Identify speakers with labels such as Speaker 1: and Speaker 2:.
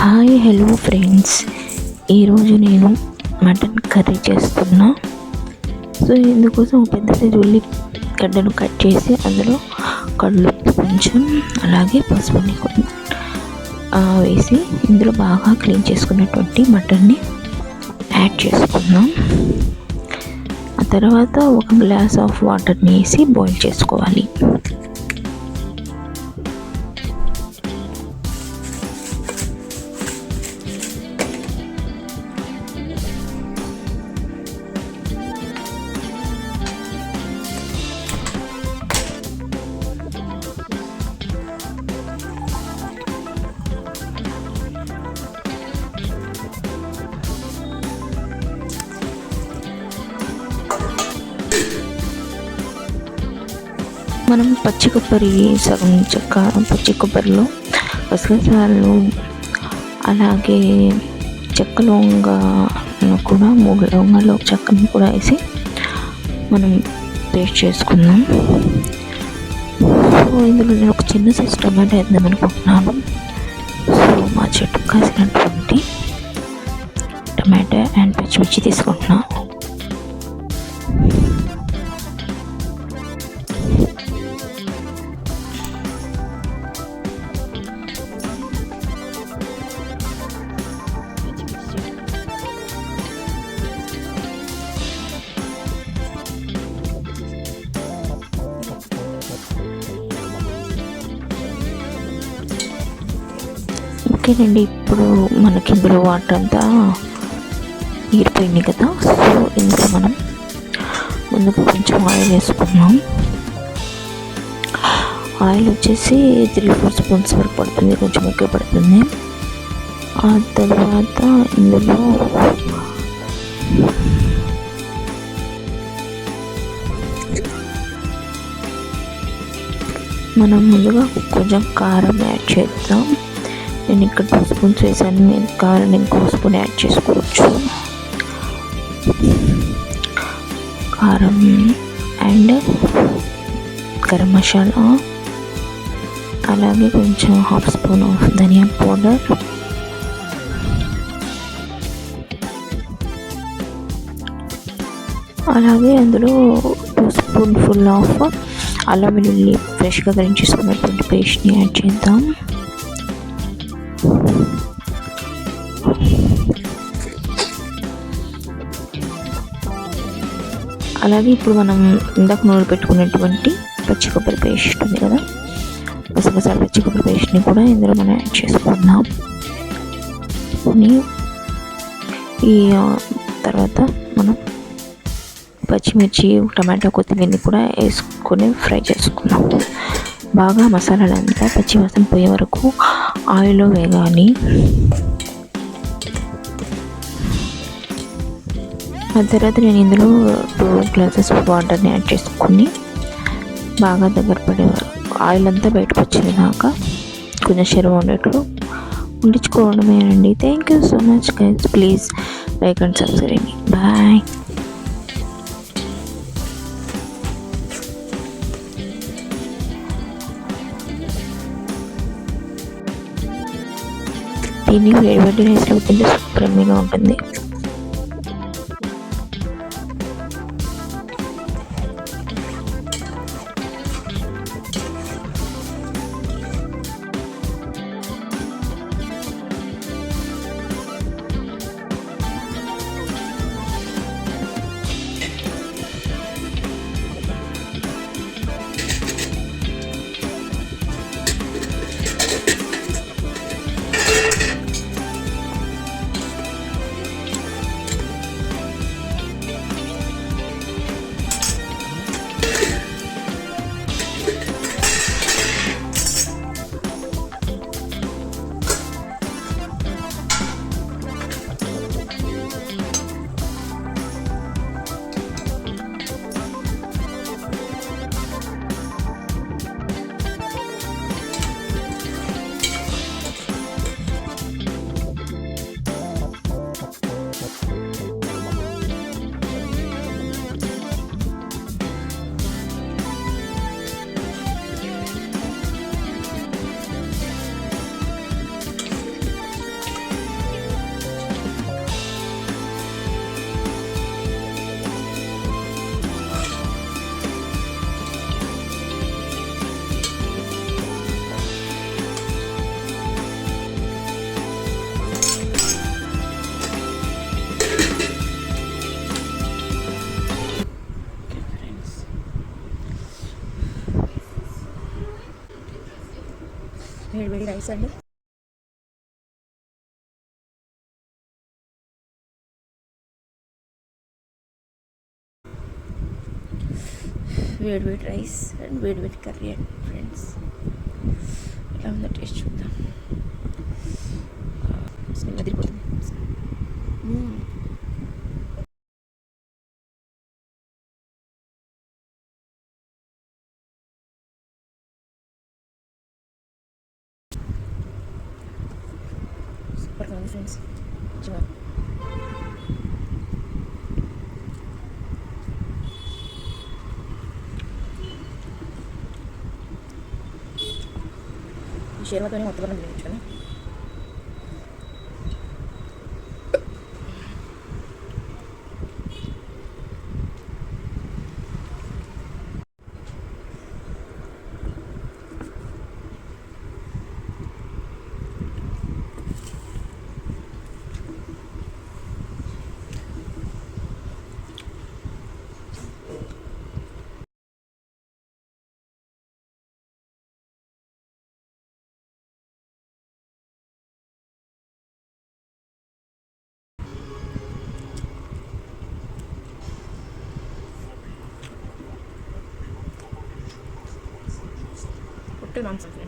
Speaker 1: Hi hello friends, ఈరోజు నేను mutton curry చేస్తున్నా. సో ఇందుకోసం పెద్ద సైజు ఉల్లిగడ్డను కట్ చేసి అందులో కళ్ళు కొంచెం అలాగే పసుపుని వేసి ఇందులో బాగా క్లీన్ చేసుకున్నటువంటి మటన్ని యాడ్ చేసుకుందాం. ఆ తర్వాత ఒక గ్లాస్ ఆఫ్ వాటర్ని వేసి బాయిల్ చేసుకోవాలి. మనం పచ్చి కొబ్బరి సగం చెక్క, పచ్చి కొబ్బరిలో గసగసాలు అలాగే చెక్క లవంగాను కూడా 3 లవంగాలు చెక్కను కూడా వేసి మనం పేస్ట్ చేసుకుందాం. సో ఇందులో నేను ఒక చిన్న సైజు టమాటా వేద్దాం అనుకుంటున్నాను. సో మా చెట్టు కాసినటువంటి టమాటా అండ్ పచ్చిమిర్చి తీసుకుంటున్నాను. ఓకేనండి, ఇప్పుడు మనకి ఇందులో వాటర్ అంతా ఈరిపోయింది కదా. సో ఇందులో మనం ముందుకు కొంచెం ఆయిల్ వేసుకున్నాం. ఆయిల్ వచ్చేసి 3-4 స్పూన్స్ వరకు పడుతుంది, కొంచెం ఎక్కువ పడుతుంది. ఆ తర్వాత ఇందులో మనం ముందుగా కొంచెం కారం యాడ్ చేద్దాం. నేను ఇక్కడ 2 స్పూన్స్ వేసాను, నేను కావాలని ఇంకో స్పూన్ యాడ్ చేసుకోవచ్చు. కారం అండ్ గరం మసాలా, అలాగే కొంచెం 1/2 స్పూన్ ఆఫ్ ధనియా పౌడర్, అలాగే అందులో 2 స్పూన్ఫుల్ ఆఫ్ అల్లం వెల్లుల్లి ఫ్రెష్గా గ్రైండ్ చేసుకున్నటువంటి పేస్ట్ని యాడ్ చేద్దాం. అలాగే ఇప్పుడు మనం ఇందాక నూనె పెట్టుకున్నటువంటి పచ్చి కొబ్బరి పేస్ట్ ఉంది కదా, గసగసాల పచ్చి కొబ్బరి పేస్ట్ని కూడా ఇందులో మనం యాడ్ చేసుకుందాం. ఈ తర్వాత మనం పచ్చిమిర్చి, టమాటా, కొత్తిమీరని కూడా వేసుకొని ఫ్రై చేసుకుందాం. బాగా మసాలాలంతా పచ్చి వాసన పోయే వరకు ఆయిల్లో వేగాలి. ఆ తర్వాత నేను ఇందులో 2 గ్లాసెస్ వాటర్ని యాడ్ చేసుకుని బాగా దగ్గర పడే ఆయిల్ అంతా బయటకు వచ్చేదాకా కొంచెం షెరవ ఉండేట్లు ఉండించుకోవడమేనండి. Thank you so much guys. Please like and subscribe. Bye. దీన్ని వేడి రైస్లో తింటే సూపర్ ఎమ్మీగా ఉంటుంది.
Speaker 2: వేడి రైస్ అండి. వేడి రైస్ అండ్ వేడి కర్రీ అండి ఫ్రెండ్స్. ఎలా ఉందో టేస్ట్ చూద్దాం. స్మెల్ అదిరిపోతుంది. సూపర్గా ఉంది ఫ్రెండ్స్. ఈ షేర్వాతోనే మొత్తం తినిపించుకొని పుట్టి మాంసం ఫ్రెండ్స్.